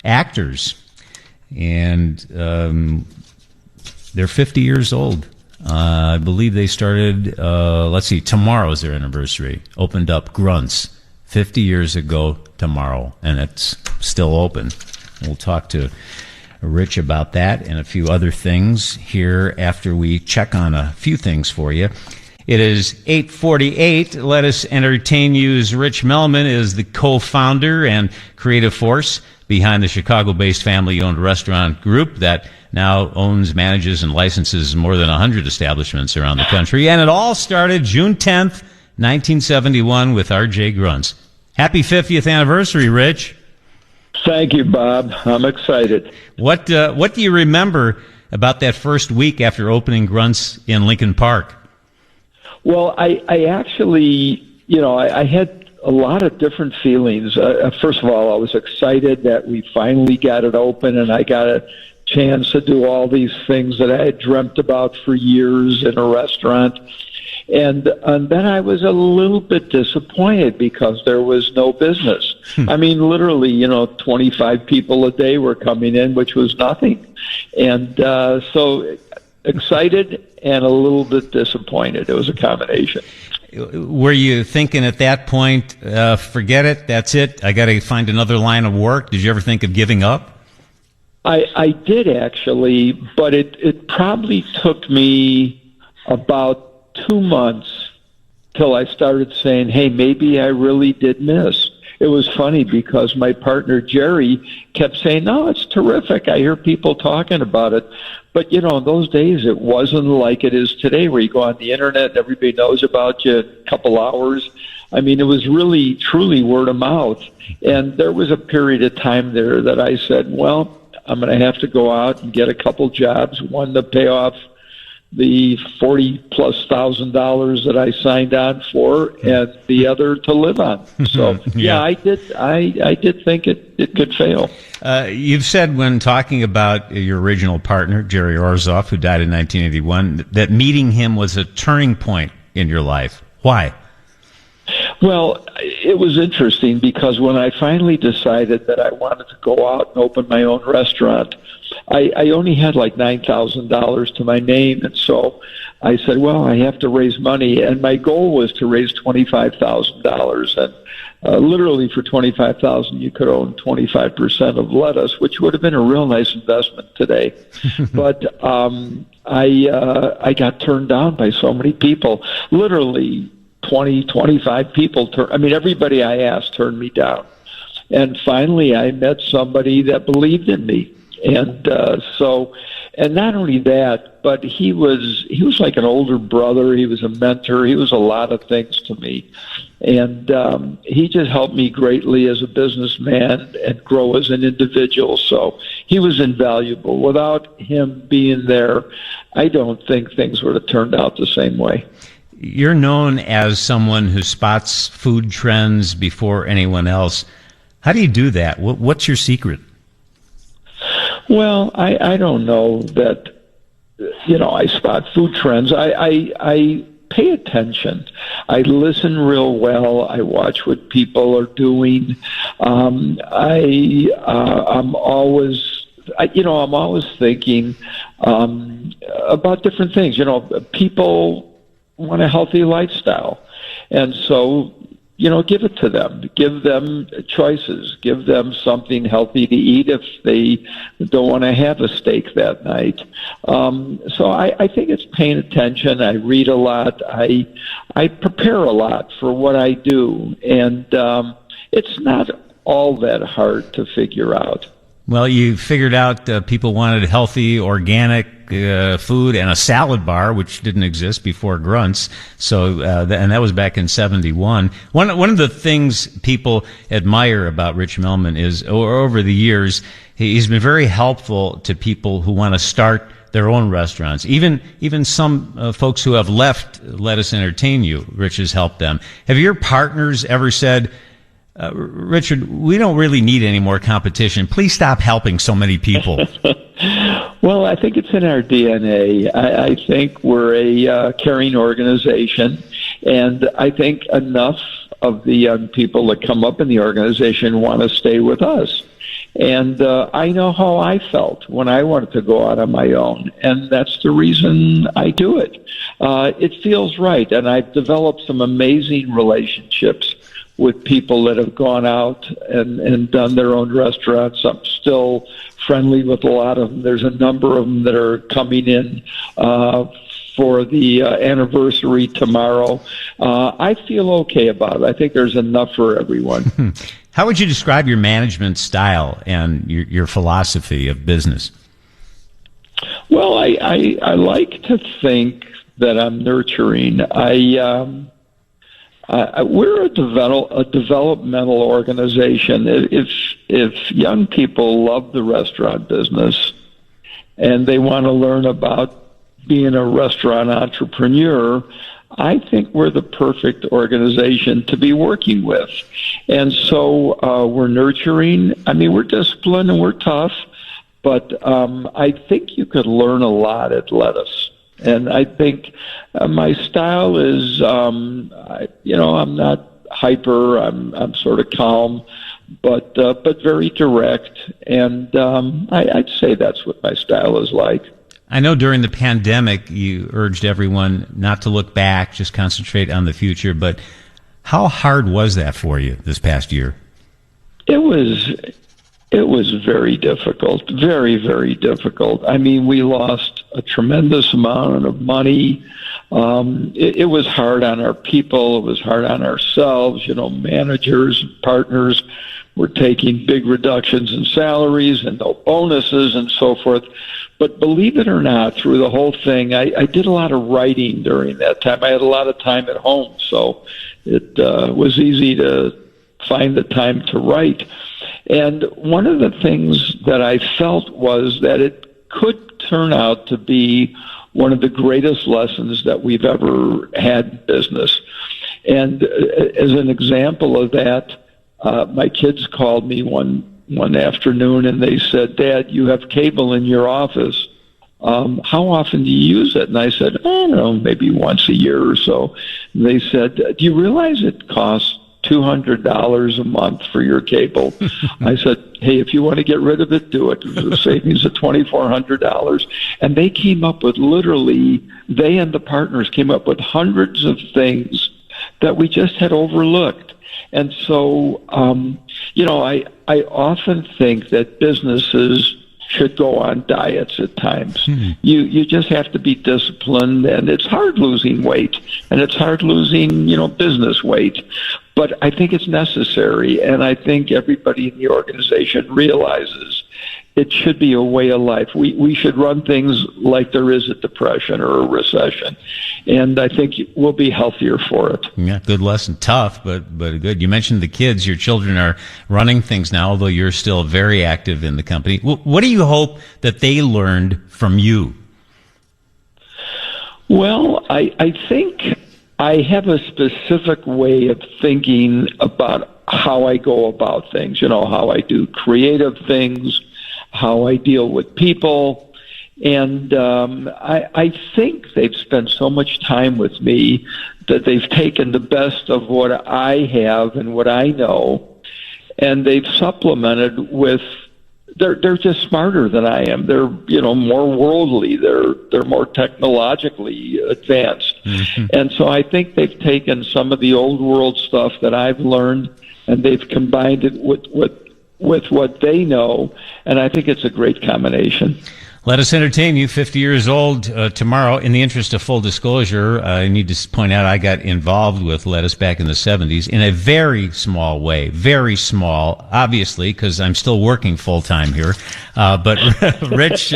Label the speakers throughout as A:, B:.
A: actors, and they're 50 years old. I believe they started, tomorrow's their anniversary. Opened up Grunts 50 years ago tomorrow, and it's still open. We'll talk to Rich about that and a few other things here after we check on a few things for you. It is 8:48. Let us entertain you's Rich Melman is the co-founder and creative force behind the Chicago-based family-owned restaurant group that now owns, manages, and licenses more than 100 establishments around the country. And it all started June 10th, 1971 with R.J. Grunts. Happy 50th anniversary, Rich.
B: Thank you, Bob. I'm excited.
A: What do you remember about that first week after opening Grunts in Lincoln Park?
B: Well, I actually, I had a lot of different feelings. First of all, I was excited that we finally got it open and I got a chance to do all these things that I had dreamt about for years in a restaurant. And then I was a little bit disappointed because there was no business. I mean, literally, 25 people a day were coming in, which was nothing. And so excited and a little bit disappointed. It was a combination.
A: Were you thinking at that point, forget it, that's it, I got to find another line of work? Did you ever think of giving up?
B: I did actually, but it probably took me about 2 months till I started saying, hey, maybe I really did miss. It was funny because my partner, Jerry, kept saying, no, it's terrific. I hear people talking about it. But, in those days, it wasn't like it is today where you go on the Internet, everybody knows about you in a couple hours. I mean, it was really, truly word of mouth. And there was a period of time there that I said, well, I'm going to have to go out and get a couple jobs, one to pay off the $40,000+ that I signed on for, and the other to live on. So yeah, I did think it could fail.
A: You've said when talking about your original partner, Jerry Orzoff, who died in 1981, that meeting him was a turning point in your life. Why?
B: Well, it was interesting because when I finally decided that I wanted to go out and open my own restaurant, I only had like $9,000 to my name. And so I said, well, I have to raise money. And my goal was to raise $25,000. And literally for $25,000, you could own 25% of lettuce, which would have been a real nice investment today. But I got turned down by so many people, literally 20, 25 people. Everybody I asked turned me down. And finally, I met somebody that believed in me. And and not only that, but he was like an older brother. He was a mentor. He was a lot of things to me. And he just helped me greatly as a businessman and grow as an individual. So he was invaluable. Without him being there, I don't think things would have turned out the same way.
A: You're known as someone who spots food trends before anyone else. How do you do that? What's your secret?
B: Well, I don't know that, I spot food trends. I pay attention. I listen real well. I watch what people are doing. I'm always thinking about different things. People want a healthy lifestyle. And so, give it to them. Give them choices. Give them something healthy to eat if they don't want to have a steak that night. So I think it's paying attention. I read a lot. I prepare a lot for what I do. And it's not all that hard to figure out.
A: Well, you figured out people wanted healthy, organic food and a salad bar, which didn't exist before Grunts. So, and that was back in '71. One of the things people admire about Rich Melman is, over the years, he's been very helpful to people who want to start their own restaurants. Even some folks who have left Let Us Entertain You, Rich has helped them. Have your partners ever said, Richard, we don't really need any more competition. Please stop helping so many people?
B: Well, I think it's in our DNA. I think we're a caring organization, and I think enough of the young people that come up in the organization want to stay with us. And I know how I felt when I wanted to go out on my own, and that's the reason I do it. It feels right, and I've developed some amazing relationships with people that have gone out and done their own restaurants. I'm still friendly with a lot of them. There's a number of them that are coming in for the anniversary tomorrow. I feel okay about it. I think there's enough for everyone.
A: How would you describe your management style and your philosophy of business?
B: Well, I like to think that I'm nurturing. We're a developmental organization. If young people love the restaurant business and they want to learn about being a restaurant entrepreneur, I think we're the perfect organization to be working with. And so we're nurturing. I mean, we're disciplined and we're tough, but I think you could learn a lot at Lettuce. And I think my style is, I'm not hyper. I'm sort of calm, but very direct. And I'd say that's what my style is like.
A: I know during the pandemic you urged everyone not to look back, just concentrate on the future. But how hard was that for you this past year?
B: It was very difficult, very, very difficult. I mean, we lost a tremendous amount of money. It was hard on our people. It was hard on ourselves. Managers, partners were taking big reductions in salaries and no bonuses and so forth. But believe it or not, through the whole thing, I did a lot of writing during that time. I had a lot of time at home, so it was easy to find the time to write. And one of the things that I felt was that it could turn out to be one of the greatest lessons that we've ever had in business. And as an example of that, my kids called me one afternoon and they said, "Dad, you have cable in your office. How often do you use it?" And I said, "I don't know, maybe once a year or so." And they said, "Do you realize it costs $200 a month for your cable?" I said, "Hey, if you want to get rid of it, do it. There's a savings of $2,400. And they came up with they and the partners came up with hundreds of things that we just had overlooked. And so, I often think that businesses should go on diets at times. Mm-hmm. You just have to be disciplined, and it's hard losing weight, and it's hard losing, business weight. But I think it's necessary, and I think everybody in the organization realizes it should be a way of life. We should run things like there is a depression or a recession, and I think we'll be healthier for it.
A: Yeah, good lesson. Tough, but good. You mentioned the kids. Your children are running things now, although you're still very active in the company. What do you hope that they learned from you?
B: Well, I think I have a specific way of thinking about how I go about things, how I do creative things, how I deal with people. And I think they've spent so much time with me that they've taken the best of what I have and what I know, and they've supplemented with they're just smarter than I am. They're more worldly. They're more technologically advanced. Mm-hmm. And so I think they've taken some of the old world stuff that I've learned and they've combined it with what they know, and I think it's a great combination.
A: Let us entertain you, 50 years old tomorrow. In the interest of full disclosure, I need to point out I got involved with Lettuce back in the 70s in a very small way. Very small, obviously, because I'm still working full-time here. But Rich,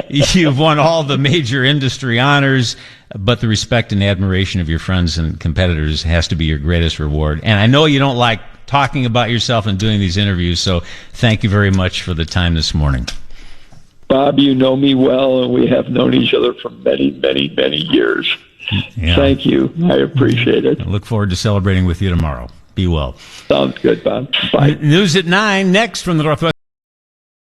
A: you've won all the major industry honors, but the respect and admiration of your friends and competitors has to be your greatest reward. And I know you don't like talking about yourself and doing these interviews, so thank you very much for the time this morning.
B: Bob, you know me well, and we have known each other for many, many, many years. Yeah. Thank you. I appreciate it.
A: I look forward to celebrating with you tomorrow. Be well.
B: Sounds good, Bob. Bye.
A: News at 9 next from the Northwest.